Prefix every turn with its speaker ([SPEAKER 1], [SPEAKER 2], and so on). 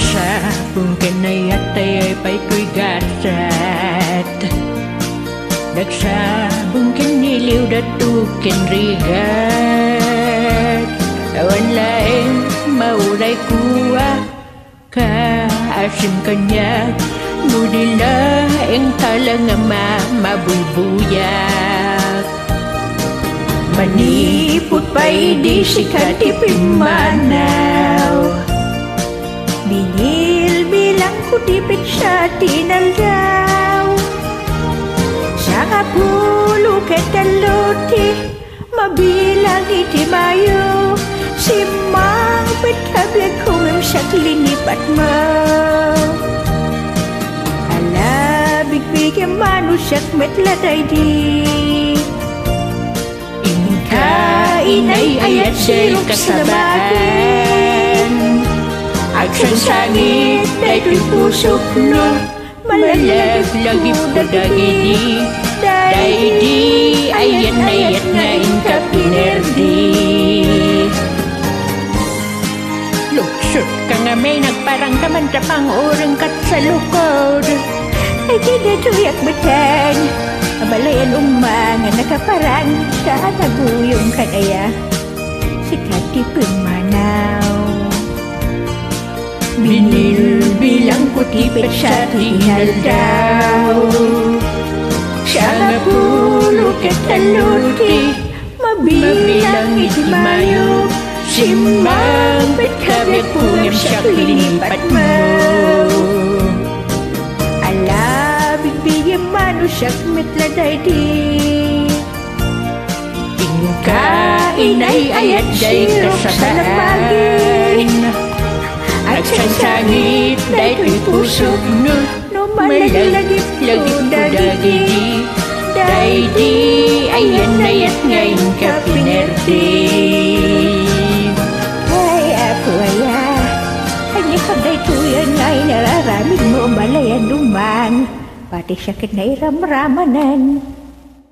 [SPEAKER 1] Nagsabong kanay atay ay pa'y ko'y gasat. Nagsabong kaniliw datukin rigat. Awan laing mauray kuwa kaasim kanya. Nudila ang talang mabuybuyak. Manipot pa'y di sikat ipimanaw. Binil bilang kutipit sa tinalaw. Sa kapulo ketaluti mabilang itimayo. Simang petablag kumim sa klinipat mo. Alabig-big ang manusak metladay di. Inkain ay ayat sa'yo kasabaan. Aksang sangit ay ko'y pusok no. Malaglag po dagidi. Dahidi ayat ngayon ka pinerdi. Luksot ka nga may nagparang kamanta pang urang kat sa lukod. Ay kinatuyak batang abalayan umang nakaparang sa naguyong kanaya. Sikat di pumanaw. Binil bilang kutipit sa tinal daw. Siya nga pulo ketaluti mabilang itimayo. Simang betkabyag pungim sa klinipat mo. Alabig-bigyan manusak metladay di. Inkain ay ayat day kasabaan. Aksang sangit day ko'y pusok no. Malaglag po dagidi. Dahidi ayat ngayon ka pinerdi. Ay ako aya hanya kaday tuyan nga'y nararamig mo balayan lumang. Pati sakit na iramramanan.